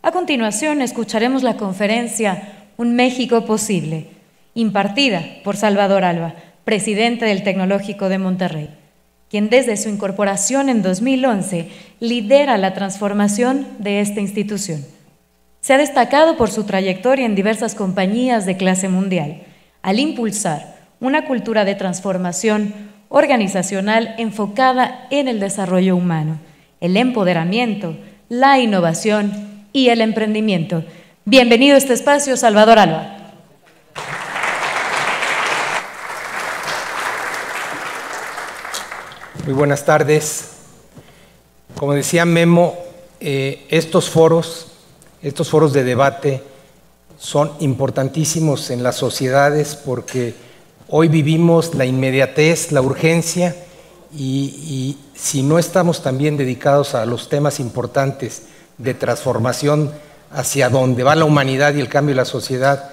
A continuación, escucharemos la conferencia Un México Posible, impartida por Salvador Alba, presidente del Tecnológico de Monterrey, quien desde su incorporación en 2011 lidera la transformación de esta institución. Se ha destacado por su trayectoria en diversas compañías de clase mundial, al impulsar una cultura de transformación organizacional enfocada en el desarrollo humano, el empoderamiento, la innovación y el emprendimiento. Bienvenido a este espacio, Salvador Alba. Muy buenas tardes. Como decía Memo, estos foros de debate son importantísimos en las sociedades porque hoy vivimos la inmediatez, la urgencia y si no estamos también dedicados a los temas importantes de transformación hacia donde va la humanidad y el cambio de la sociedad,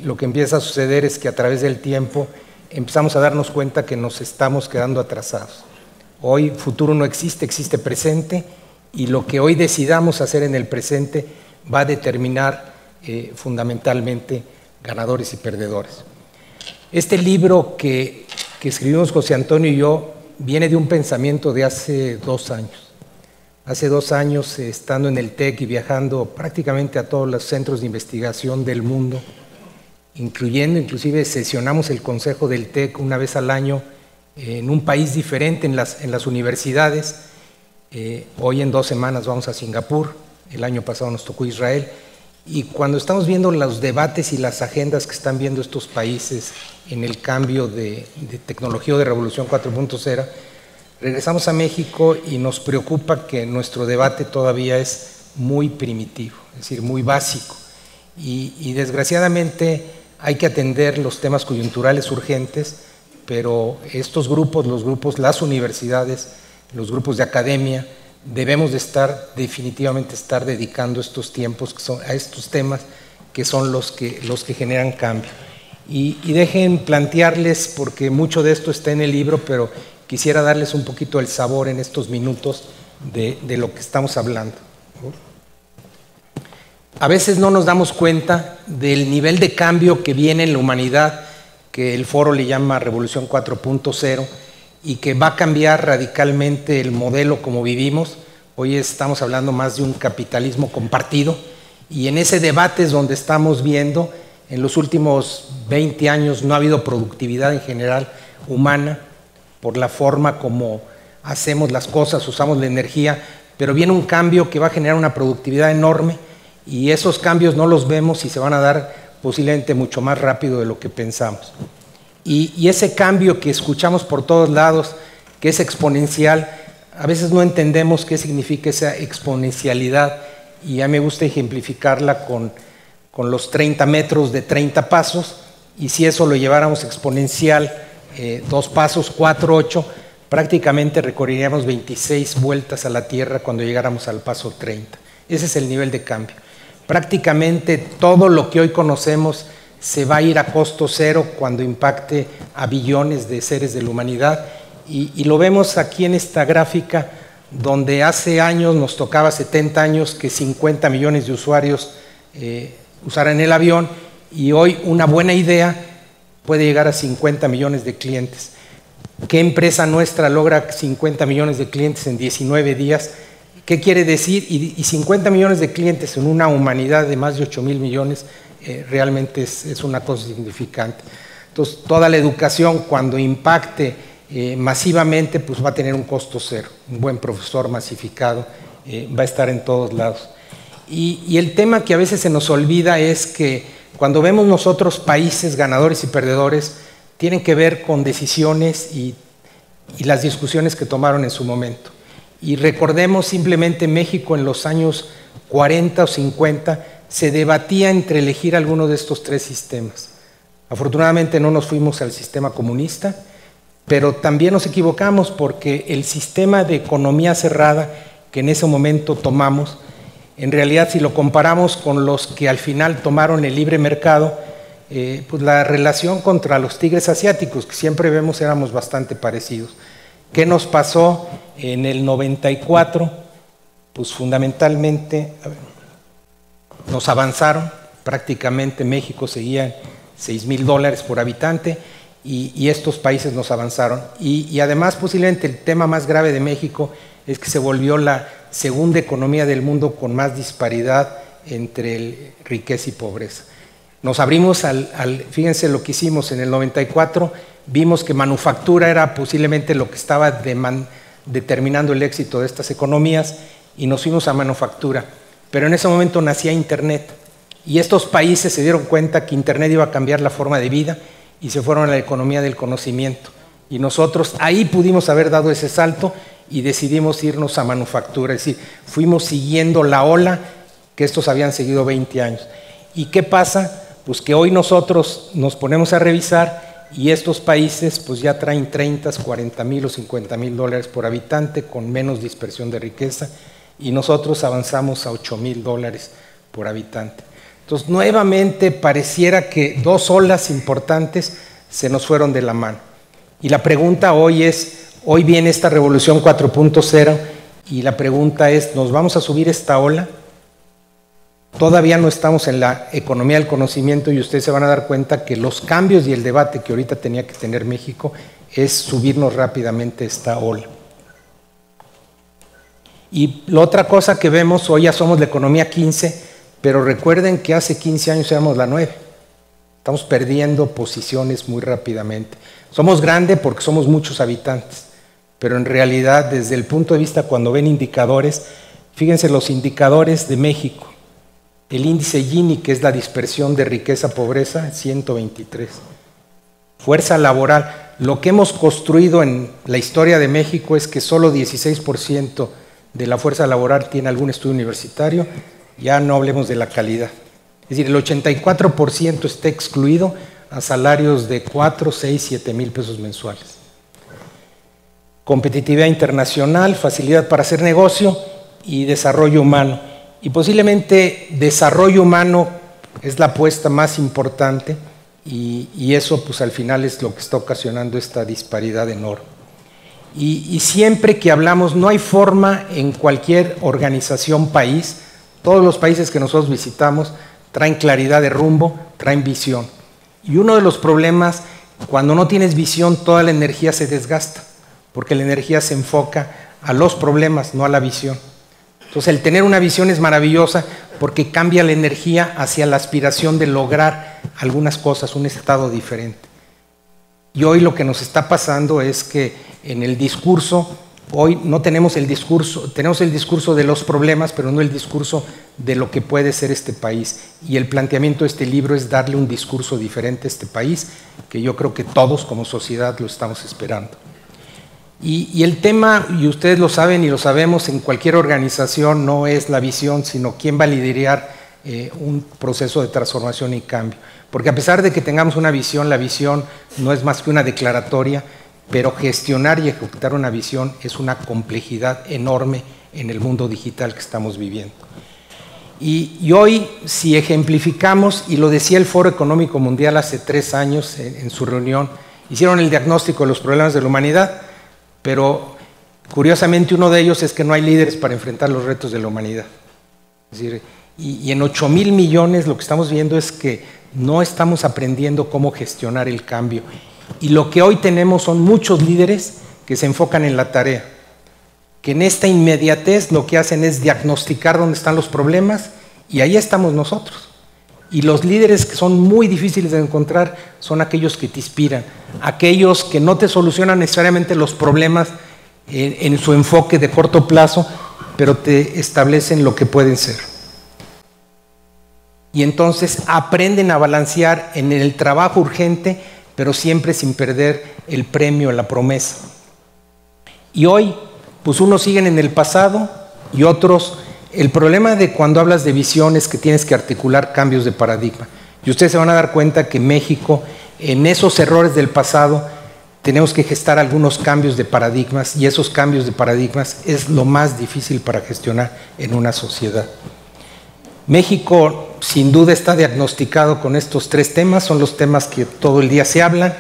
lo que empieza a suceder es que a través del tiempo empezamos a darnos cuenta que nos estamos quedando atrasados. Hoy futuro no existe, existe presente, y lo que hoy decidamos hacer en el presente va a determinar fundamentalmente ganadores y perdedores. Este libro que escribimos José Antonio y yo viene de un pensamiento de hace 2 años. Hace 2 años, estando en el TEC y viajando prácticamente a todos los centros de investigación del mundo, inclusive sesionamos el consejo del TEC una vez al año en un país diferente en las universidades. Hoy en 2 semanas vamos a Singapur, el año pasado nos tocó Israel, y cuando estamos viendo los debates y las agendas que están viendo estos países en el cambio de tecnología o de revolución 4.0, regresamos a México y nos preocupa que nuestro debate todavía es muy primitivo, es decir, muy básico, y desgraciadamente hay que atender los temas coyunturales urgentes, pero estos grupos, las universidades, los grupos de academia, debemos de definitivamente estar dedicando estos tiempos a estos temas que son los que generan cambio. Y dejen plantearles, porque mucho de esto está en el libro, pero quisiera darles un poquito el sabor en estos minutos de lo que estamos hablando. A veces no nos damos cuenta del nivel de cambio que viene en la humanidad, que el foro le llama Revolución 4.0, y que va a cambiar radicalmente el modelo como vivimos. Hoy estamos hablando más de un capitalismo compartido, y en ese debate es donde estamos viendo, en los últimos 20 años no ha habido productividad en general humana, por la forma como hacemos las cosas, usamos la energía, pero viene un cambio que va a generar una productividad enorme, y esos cambios no los vemos y se van a dar posiblemente mucho más rápido de lo que pensamos. Y ese cambio que escuchamos por todos lados, que es exponencial, a veces no entendemos qué significa esa exponencialidad, y a mí me gusta ejemplificarla con los 30 metros de 30 pasos, y si eso lo lleváramos exponencial, 2 pasos, 4, 8, prácticamente recorreríamos 26 vueltas a la Tierra cuando llegáramos al paso 30. Ese es el nivel de cambio. Prácticamente todo lo que hoy conocemos se va a ir a costo cero cuando impacte a billones de seres de la humanidad, y lo vemos aquí en esta gráfica, donde hace años nos tocaba 70 años que 50 millones de usuarios usaran el avión, y hoy una buena idea puede llegar a 50 millones de clientes. ¿Qué empresa nuestra logra 50 millones de clientes en 19 días? ¿Qué quiere decir? Y 50 millones de clientes en una humanidad de más de 8,000 millones realmente es una cosa significante. Entonces, toda la educación, cuando impacte masivamente, pues va a tener un costo cero. Un buen profesor masificado va a estar en todos lados. Y el tema que a veces se nos olvida es que cuando vemos nosotros países ganadores y perdedores, tienen que ver con decisiones y las discusiones que tomaron en su momento. Y recordemos simplemente México en los años 40 o 50 se debatía entre elegir alguno de estos 3 sistemas. Afortunadamente no nos fuimos al sistema comunista, pero también nos equivocamos porque el sistema de economía cerrada que en ese momento tomamos, en realidad si lo comparamos con los que al final tomaron el libre mercado, pues la relación contra los tigres asiáticos que siempre vemos éramos bastante parecidos. ¿Qué nos pasó en el 94? Pues fundamentalmente, nos avanzaron, prácticamente México seguía en $6,000 por habitante y estos países nos avanzaron. Y además posiblemente el tema más grave de México es que se volvió la segunda economía del mundo con más disparidad entre riqueza y pobreza. Nos abrimos fíjense lo que hicimos en el 94, vimos que manufactura era posiblemente lo que estaba determinando el éxito de estas economías y nos fuimos a manufactura. Pero en ese momento nacía Internet y estos países se dieron cuenta que Internet iba a cambiar la forma de vida y se fueron a la economía del conocimiento. Y nosotros ahí pudimos haber dado ese salto y decidimos irnos a manufactura, es decir, fuimos siguiendo la ola que estos habían seguido 20 años. ¿Y qué pasa? Pues que hoy nosotros nos ponemos a revisar y estos países pues ya traen 30, 40 mil o 50 mil dólares por habitante con menos dispersión de riqueza y nosotros avanzamos a 8 mil dólares por habitante. Entonces nuevamente pareciera que dos olas importantes se nos fueron de la mano. Y la pregunta hoy es, hoy viene esta revolución 4.0 y la pregunta es, ¿nos vamos a subir esta ola? Todavía no estamos en la economía del conocimiento y ustedes se van a dar cuenta que los cambios y el debate que ahorita tenía que tener México es subirnos rápidamente esta ola. Y la otra cosa que vemos, hoy ya somos la economía 15, pero recuerden que hace 15 años éramos la 9. Estamos perdiendo posiciones muy rápidamente. Somos grandes porque somos muchos habitantes, pero en realidad desde el punto de vista cuando ven indicadores, fíjense los indicadores de México. El índice Gini, que es la dispersión de riqueza-pobreza, 123. Fuerza laboral. Lo que hemos construido en la historia de México es que solo 16% de la fuerza laboral tiene algún estudio universitario, ya no hablemos de la calidad. Es decir, el 84% está excluido a salarios de 4, 6, 7 mil pesos mensuales. Competitividad internacional, facilidad para hacer negocio y desarrollo humano. Y posiblemente desarrollo humano es la apuesta más importante y eso pues al final es lo que está ocasionando esta disparidad enorme. Y siempre que hablamos, no hay forma en cualquier organización, país, todos los países que nosotros visitamos traen claridad de rumbo, traen visión. Y uno de los problemas, cuando no tienes visión, toda la energía se desgasta, porque la energía se enfoca a los problemas, no a la visión. Entonces el tener una visión es maravillosa porque cambia la energía hacia la aspiración de lograr algunas cosas, un estado diferente. Y hoy lo que nos está pasando es que en el discurso, hoy no tenemos el discurso, tenemos el discurso de los problemas, pero no el discurso de lo que puede ser este país. Y el planteamiento de este libro es darle un discurso diferente a este país, que yo creo que todos como sociedad lo estamos esperando. Y el tema, y ustedes lo saben y lo sabemos, en cualquier organización no es la visión, sino quién va a liderar un proceso de transformación y cambio. Porque a pesar de que tengamos una visión, la visión no es más que una declaratoria, pero gestionar y ejecutar una visión es una complejidad enorme en el mundo digital que estamos viviendo. Y hoy, si ejemplificamos, y lo decía el Foro Económico Mundial hace 3 años en su reunión, hicieron el diagnóstico de los problemas de la humanidad, pero curiosamente uno de ellos es que no hay líderes para enfrentar los retos de la humanidad. Es decir, y en 8,000 millones lo que estamos viendo es que no estamos aprendiendo cómo gestionar el cambio. Y lo que hoy tenemos son muchos líderes que se enfocan en la tarea, que en esta inmediatez lo que hacen es diagnosticar dónde están los problemas y ahí estamos nosotros. Y los líderes que son muy difíciles de encontrar son aquellos que te inspiran, aquellos que no te solucionan necesariamente los problemas en su enfoque de corto plazo, pero te establecen lo que pueden ser. Y entonces aprenden a balancear en el trabajo urgente, pero siempre sin perder el premio, la promesa. Y hoy, pues unos siguen en el pasado y otros. El problema de cuando hablas de visión es que tienes que articular cambios de paradigma. Y ustedes se van a dar cuenta que México, en esos errores del pasado, tenemos que gestar algunos cambios de paradigmas y esos cambios de paradigmas es lo más difícil para gestionar en una sociedad. México sin duda está diagnosticado con estos 3 temas, son los temas que todo el día se hablan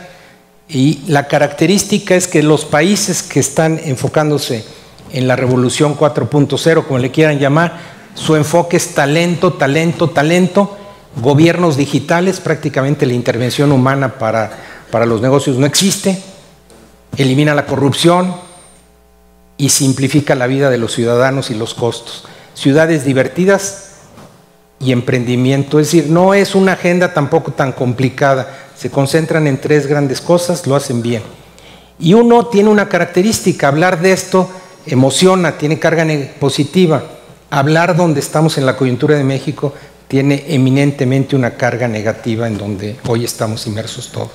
y la característica es que los países que están enfocándose en la revolución 4.0, como le quieran llamar, Su enfoque es talento, talento, talento, gobiernos digitales, prácticamente la intervención humana para los negocios no existe, elimina la corrupción y simplifica la vida de los ciudadanos y los costos. Ciudades divertidas y emprendimiento, es decir, no es una agenda tampoco tan complicada, se concentran en 3 grandes cosas, lo hacen bien. Y uno tiene una característica, hablar de esto emociona, tiene carga positiva. Hablar donde estamos en la coyuntura de México tiene eminentemente una carga negativa en donde hoy estamos inmersos todos.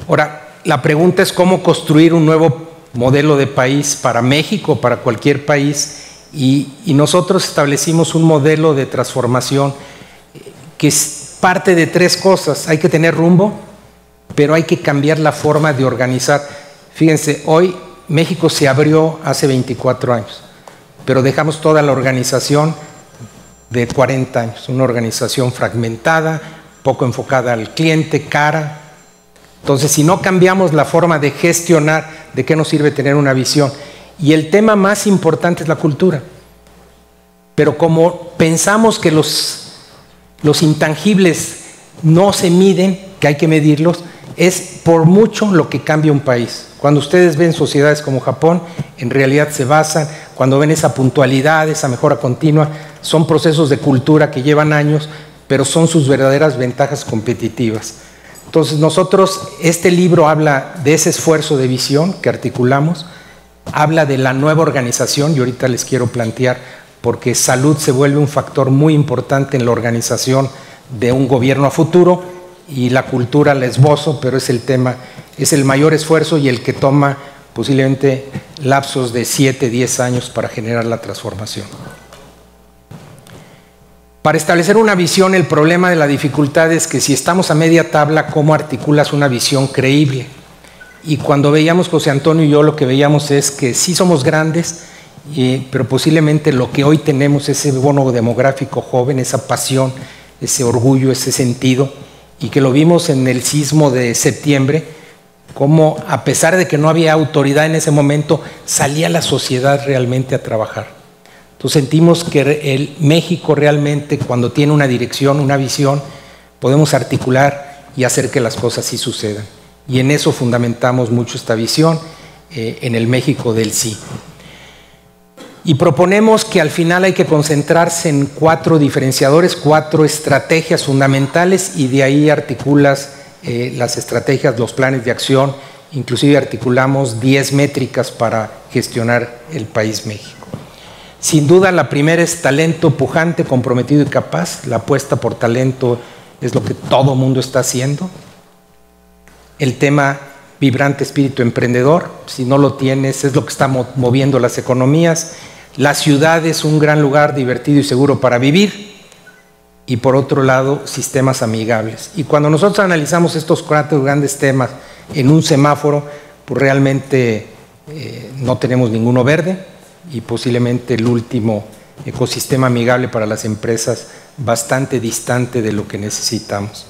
Ahora, la pregunta es cómo construir un nuevo modelo de país para México, para cualquier país, y nosotros establecimos un modelo de transformación que es parte de 3 cosas. Hay que tener rumbo, pero hay que cambiar la forma de organizar. Fíjense, hoy México se abrió hace 24 años, pero dejamos toda la organización de 40 años, una organización fragmentada, poco enfocada al cliente, cara. Entonces, si no cambiamos la forma de gestionar, ¿de qué nos sirve tener una visión? Y el tema más importante es la cultura. Pero como pensamos que los intangibles no se miden, que hay que medirlos, es por mucho lo que cambia un país. Cuando ustedes ven sociedades como Japón, en realidad se basan, cuando ven esa puntualidad, esa mejora continua, son procesos de cultura que llevan años, pero son sus verdaderas ventajas competitivas. Entonces nosotros, este libro habla de ese esfuerzo de visión que articulamos, habla de la nueva organización, y ahorita les quiero plantear, porque salud se vuelve un factor muy importante en la organización de un gobierno a futuro, y la cultura la esbozo, pero es el tema, es el mayor esfuerzo y el que toma posiblemente lapsos de 7, 10 años para generar la transformación. Para establecer una visión, el problema de la dificultad es que si estamos a media tabla, ¿cómo articulas una visión creíble? Y cuando veíamos José Antonio y yo, lo que veíamos es que sí somos grandes, pero posiblemente lo que hoy tenemos, ese bono demográfico joven, esa pasión, ese orgullo, ese sentido, y que lo vimos en el sismo de septiembre, como a pesar de que no había autoridad en ese momento, salía la sociedad realmente a trabajar. Entonces sentimos que el México realmente, cuando tiene una dirección, una visión, podemos articular y hacer que las cosas sí sucedan. Y en eso fundamentamos mucho esta visión, en el México del sí. Y proponemos que al final hay que concentrarse en 4 diferenciadores, 4 estrategias fundamentales, y de ahí articulas las estrategias, los planes de acción, inclusive articulamos 10 métricas para gestionar el país México. Sin duda la primera es talento pujante, comprometido y capaz. La apuesta por talento es lo que todo mundo está haciendo. El tema vibrante espíritu emprendedor, si no lo tienes, es lo que está moviendo las economías. La ciudad es un gran lugar divertido y seguro para vivir. Y por otro lado, sistemas amigables. Y cuando nosotros analizamos estos 4 grandes temas en un semáforo, pues realmente no tenemos ninguno verde, y posiblemente el último, ecosistema amigable para las empresas, bastante distante de lo que necesitamos.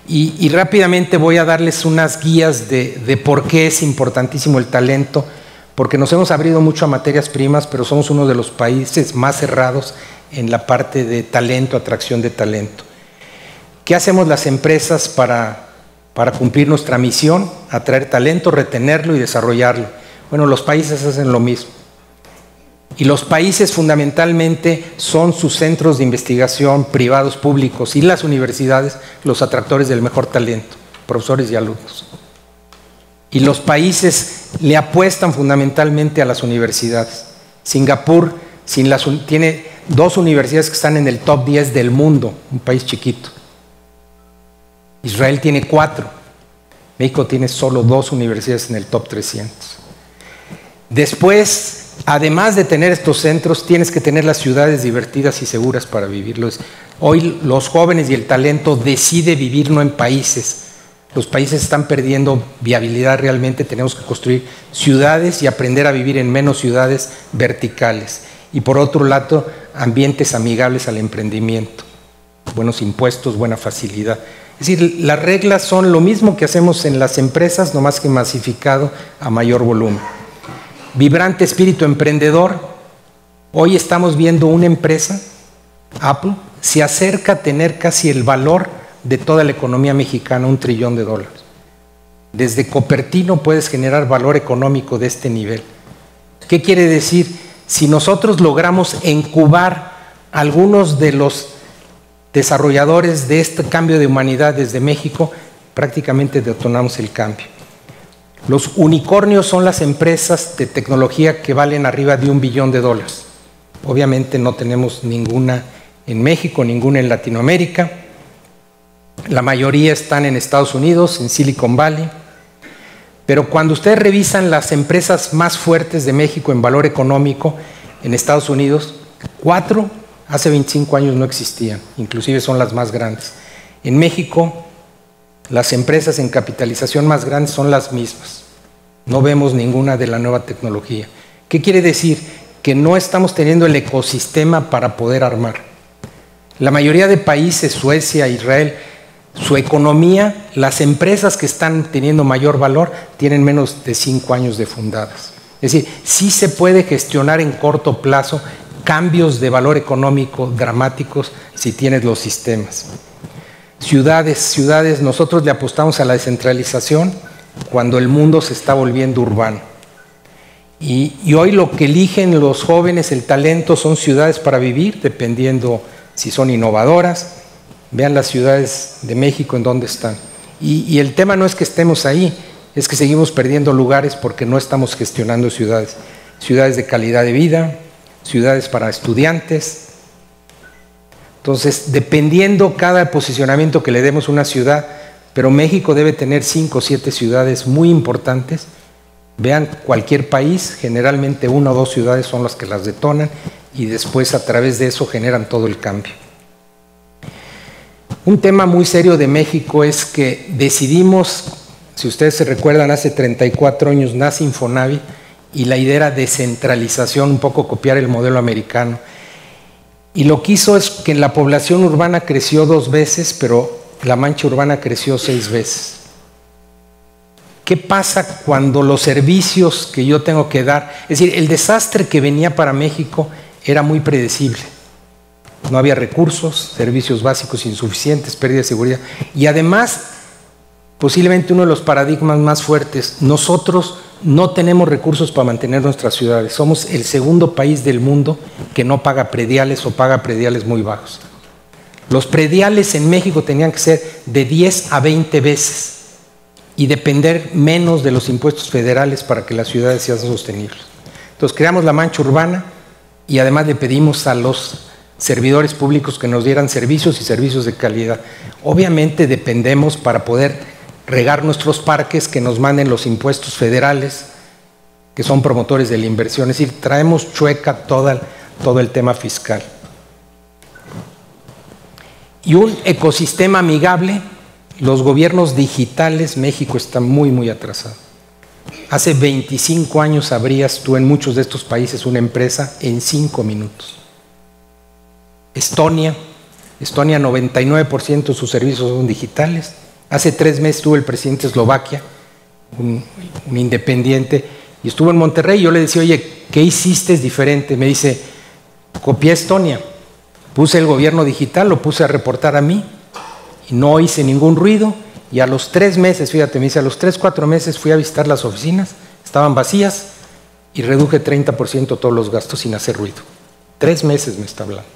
Y rápidamente voy a darles unas guías de por qué es importantísimo el talento, porque nos hemos abrido mucho a materias primas, pero somos uno de los países más cerrados en la parte de talento, atracción de talento. ¿Qué hacemos las empresas para cumplir nuestra misión? Atraer talento, retenerlo y desarrollarlo. Bueno, los países hacen lo mismo. Y los países fundamentalmente son sus centros de investigación privados, públicos, y las universidades los atractores del mejor talento, profesores y alumnos. Y los países le apuestan fundamentalmente a las universidades. Singapur tiene 2 universidades que están en el top 10 del mundo, un país chiquito. Israel tiene 4. México tiene solo 2 universidades en el top 300. Después, además de tener estos centros, tienes que tener las ciudades divertidas y seguras para vivirlos. Hoy los jóvenes y el talento decide vivir no en países. Los países están perdiendo viabilidad realmente. Tenemos que construir ciudades y aprender a vivir en menos ciudades verticales. Y por otro lado, ambientes amigables al emprendimiento. Buenos impuestos, buena facilidad. Es decir, las reglas son lo mismo que hacemos en las empresas, no más que masificado a mayor volumen. Vibrante espíritu emprendedor, Hoy estamos viendo una empresa, Apple, se acerca a tener casi el valor de toda la economía mexicana, $1 trillón. Desde Cupertino puedes generar valor económico de este nivel. ¿Qué quiere decir? Si nosotros logramos incubar algunos de los desarrolladores de este cambio de humanidad desde México, prácticamente detonamos el cambio. Los unicornios son las empresas de tecnología que valen arriba de $1 billón. Obviamente no tenemos ninguna en México, ninguna en Latinoamérica. La mayoría están en Estados Unidos, en Silicon Valley. Pero cuando ustedes revisan las empresas más fuertes de México en valor económico en Estados Unidos, 4 hace 25 años no existían, inclusive son las más grandes. En México, las empresas en capitalización más grandes son las mismas. No vemos ninguna de la nueva tecnología. ¿Qué quiere decir? Que no estamos teniendo el ecosistema para poder armar. La mayoría de países, Suecia, Israel, su economía, las empresas que están teniendo mayor valor tienen menos de 5 años de fundadas. Es decir, sí se puede gestionar en corto plazo cambios de valor económico dramáticos si tienes los sistemas. Ciudades, nosotros le apostamos a la descentralización cuando el mundo se está volviendo urbano. Y hoy lo que eligen los jóvenes, el talento, son ciudades para vivir, dependiendo si son innovadoras. Vean las ciudades de México en dónde están. Y el tema no es que estemos ahí, es que seguimos perdiendo lugares porque no estamos gestionando ciudades. Ciudades de calidad de vida, ciudades para estudiantes. Entonces, dependiendo cada posicionamiento que le demos a una ciudad, pero México debe tener 5 o 7 ciudades muy importantes. Vean, cualquier país, generalmente 1 o 2 ciudades son las que las detonan y después a través de eso generan todo el cambio. Un tema muy serio de México es que decidimos, si ustedes se recuerdan, hace 34 años nace Infonavit y la idea era descentralización, un poco copiar el modelo americano. Y lo que hizo es que la población urbana creció 2 veces, pero la mancha urbana creció 6 veces. ¿Qué pasa cuando los servicios que yo tengo que dar, es decir, el desastre que venía para México era muy predecible? No había recursos, servicios básicos insuficientes, pérdida de seguridad. Y además, posiblemente uno de los paradigmas más fuertes, nosotros no tenemos recursos para mantener nuestras ciudades. Somos el segundo país del mundo que no paga prediales o paga prediales muy bajos. Los prediales en México tenían que ser de 10 a 20 veces y depender menos de los impuestos federales para que las ciudades sean sostenibles. Entonces creamos la mancha urbana y además le pedimos a los servidores públicos que nos dieran servicios y servicios de calidad. Obviamente dependemos para poder regar nuestros parques que nos manden los impuestos federales, que son promotores de la inversión. Es decir, traemos chueca todo el tema fiscal. Y un ecosistema amigable, los gobiernos digitales, México está muy, muy atrasado. Hace 25 años abrías tú en muchos de estos países una empresa en 5 minutos. Estonia 99% de sus servicios son digitales. Hace 3 meses estuvo el presidente de Eslovaquia, un independiente, y estuvo en Monterrey. Yo le decía, oye, ¿qué hiciste diferente? Me dice, copié Estonia, puse el gobierno digital, lo puse a reportar a mí, y no hice ningún ruido, y a los 3 meses, fíjate, me dice, a los 3, 4 meses fui a visitar las oficinas, estaban vacías, y reduje 30% todos los gastos sin hacer ruido. 3 meses me está hablando.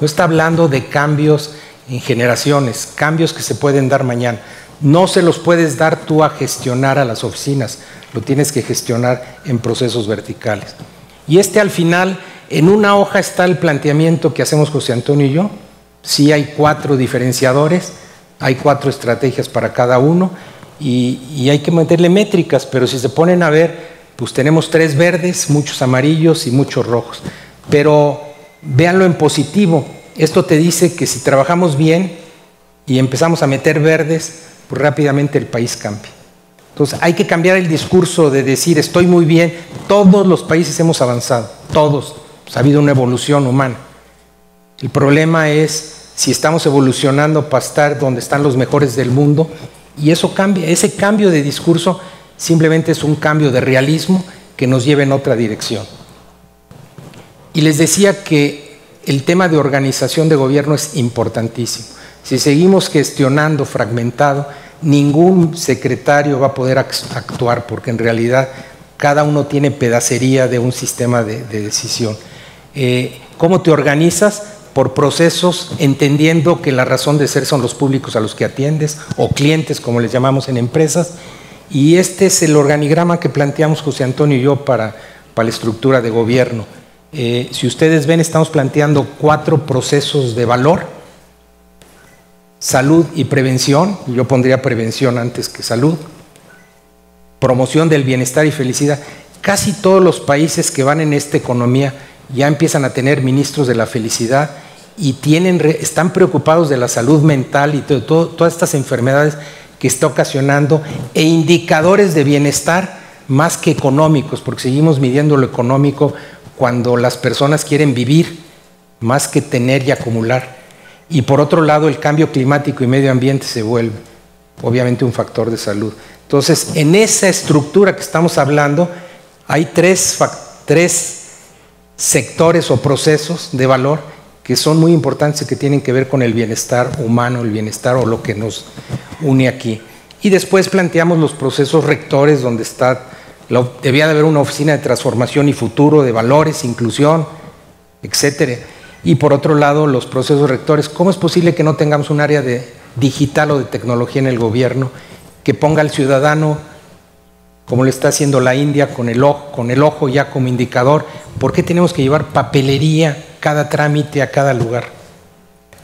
No está hablando de cambios en generaciones, cambios que se pueden dar mañana. No se los puedes dar tú a gestionar a las oficinas, lo tienes que gestionar en procesos verticales. Y al final, en una hoja está el planteamiento que hacemos José Antonio y yo. Sí hay 4 diferenciadores, hay 4 estrategias para cada uno y hay que meterle métricas, pero si se ponen a ver, pues tenemos 3 verdes, muchos amarillos y muchos rojos. Pero véanlo en positivo. Esto te dice que si trabajamos bien y empezamos a meter verdes, pues rápidamente el país cambia. Entonces hay que cambiar el discurso de decir estoy muy bien. Todos los países hemos avanzado, todos. Pues ha habido una evolución humana. El problema es si estamos evolucionando para estar donde están los mejores del mundo, y eso cambia. Ese cambio de discurso simplemente es un cambio de realismo que nos lleva en otra dirección. Y les decía que el tema de organización de gobierno es importantísimo. Si seguimos gestionando fragmentado, ningún secretario va a poder actuar, porque en realidad cada uno tiene pedacería de un sistema de decisión. ¿Cómo te organizas? Por procesos, entendiendo que la razón de ser son los públicos a los que atiendes, o clientes, como les llamamos en empresas, y este es el organigrama que planteamos José Antonio y yo para la estructura de gobierno. Si ustedes ven, estamos planteando 4 procesos de valor: salud y prevención, yo pondría prevención antes que salud; promoción del bienestar y felicidad. Casi todos los países que van en esta economía ya empiezan a tener ministros de la felicidad y están preocupados de la salud mental y todas estas enfermedades que está ocasionando, e indicadores de bienestar más que económicos, porque seguimos midiendo lo económico cuando las personas quieren vivir más que tener y acumular. Y por otro lado, el cambio climático y medio ambiente se vuelve obviamente un factor de salud. Entonces, en esa estructura que estamos hablando, hay tres sectores o procesos de valor que son muy importantes y que tienen que ver con el bienestar humano, el bienestar o lo que nos une aquí. Y después planteamos los procesos rectores, donde debía de haber una oficina de transformación y futuro, de valores, inclusión, etcétera. Y por otro lado, los procesos rectores. ¿Cómo es posible que no tengamos un área de digital o de tecnología en el gobierno que ponga al ciudadano, como lo está haciendo la India, con el ojo ya como indicador? ¿Por qué tenemos que llevar papelería, cada trámite a cada lugar?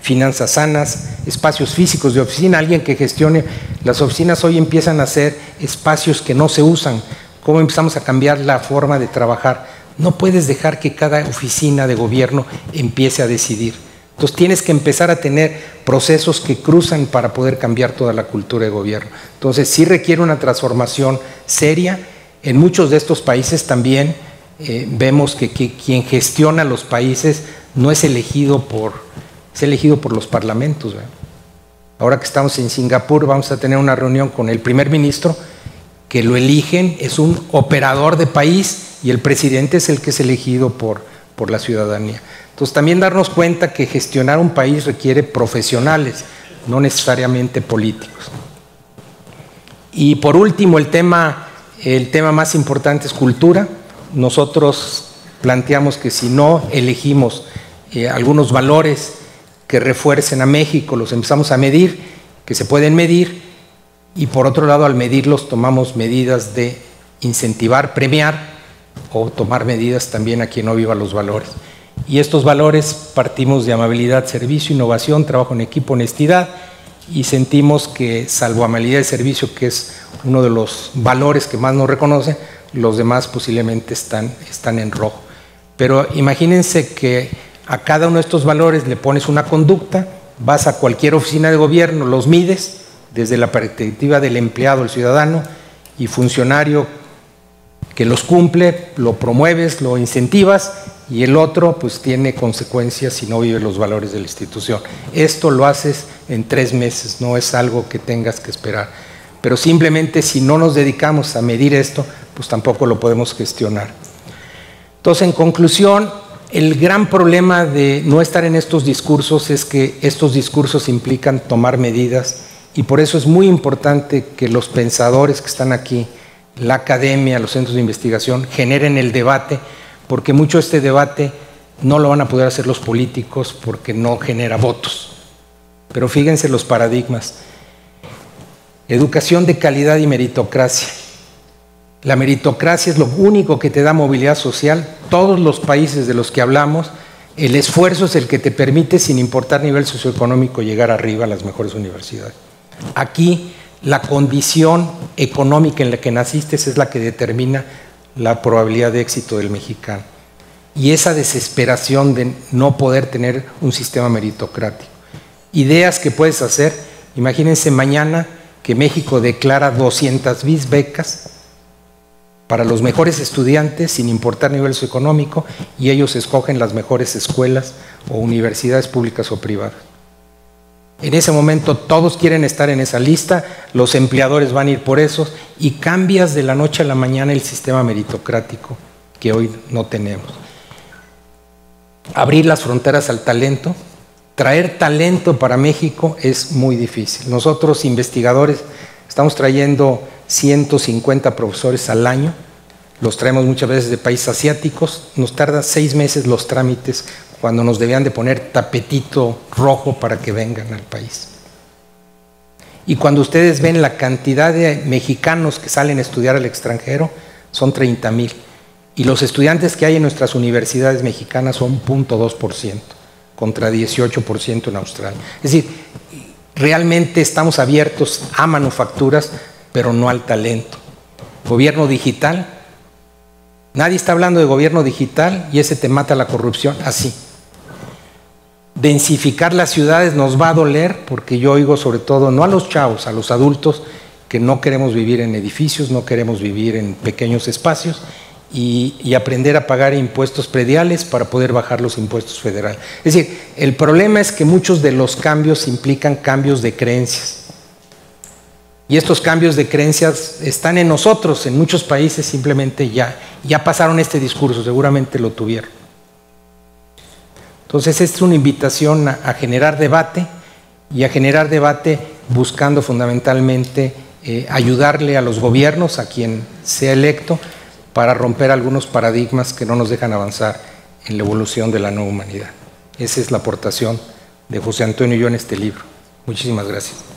Finanzas sanas, espacios físicos de oficina, alguien que gestione. Las oficinas hoy empiezan a ser espacios que no se usan. ¿Cómo empezamos a cambiar la forma de trabajar? No puedes dejar que cada oficina de gobierno empiece a decidir. Entonces tienes que empezar a tener procesos que cruzan para poder cambiar toda la cultura de gobierno. Entonces sí requiere una transformación seria. En muchos de estos países también vemos que quien gestiona los países no es elegido es elegido por los parlamentos, ¿verdad? Ahora que estamos en Singapur, vamos a tener una reunión con el primer ministro, que lo eligen, es un operador de país, y el presidente es el que es elegido por la ciudadanía. Entonces también darnos cuenta que gestionar un país requiere profesionales, no necesariamente políticos. Y por último, el tema más importante es cultura. Nosotros planteamos que si no elegimos algunos valores que refuercen a México, los empezamos a medir, que se pueden medir, y por otro lado, al medirlos tomamos medidas de incentivar, premiar, o tomar medidas también a quien no viva los valores. Y estos valores partimos de amabilidad, servicio, innovación, trabajo en equipo, honestidad, y sentimos que, salvo amabilidad y servicio, que es uno de los valores que más nos reconoce, los demás posiblemente están en rojo. Pero imagínense que a cada uno de estos valores le pones una conducta, vas a cualquier oficina de gobierno, los mides desde la perspectiva del empleado, el ciudadano y funcionario que los cumple, lo promueves, lo incentivas, y el otro pues tiene consecuencias si no vive los valores de la institución. Esto lo haces en 3 meses, no es algo que tengas que esperar. Pero simplemente si no nos dedicamos a medir esto, pues tampoco lo podemos gestionar. Entonces, en conclusión, el gran problema de no estar en estos discursos es que estos discursos implican tomar medidas, y por eso es muy importante que los pensadores que están aquí, la academia, los centros de investigación, generen el debate, porque mucho de este debate no lo van a poder hacer los políticos porque no genera votos. Pero fíjense los paradigmas: educación de calidad y meritocracia. La meritocracia es lo único que te da movilidad social. Todos los países de los que hablamos, el esfuerzo es el que te permite, sin importar nivel socioeconómico, llegar arriba a las mejores universidades. Aquí la condición económica en la que naciste es la que determina la probabilidad de éxito del mexicano. Y esa desesperación de no poder tener un sistema meritocrático. Ideas que puedes hacer: imagínense mañana que México declara 200,000 becas para los mejores estudiantes, sin importar nivel socioeconómico, y ellos escogen las mejores escuelas o universidades públicas o privadas. En ese momento todos quieren estar en esa lista, los empleadores van a ir por esos, y cambias de la noche a la mañana el sistema meritocrático que hoy no tenemos. abrir las fronteras al talento. Traer talento para México es muy difícil. Nosotros, investigadores, estamos trayendo 150 profesores al año, los traemos muchas veces de países asiáticos, nos tarda 6 meses los trámites cuando nos debían de poner tapetito rojo para que vengan al país. Y cuando ustedes ven la cantidad de mexicanos que salen a estudiar al extranjero, son 30,000. Y los estudiantes que hay en nuestras universidades mexicanas son 0.2%, contra 18% en Australia. Es decir, realmente estamos abiertos a manufacturas, pero no al talento. Gobierno digital, nadie está hablando de gobierno digital y ese te mata la corrupción así. Densificar las ciudades nos va a doler porque yo oigo sobre todo, no a los chavos, a los adultos, que no queremos vivir en edificios, no queremos vivir en pequeños espacios y aprender a pagar impuestos prediales para poder bajar los impuestos federales. Es decir, el problema es que muchos de los cambios implican cambios de creencias. Y estos cambios de creencias están en nosotros, en muchos países simplemente ya pasaron este discurso, seguramente lo tuvieron. Entonces, esta es una invitación a generar debate y a generar debate buscando fundamentalmente ayudarle a los gobiernos, a quien sea electo, para romper algunos paradigmas que no nos dejan avanzar en la evolución de la nueva humanidad. Esa es la aportación de José Antonio y yo en este libro. Muchísimas gracias.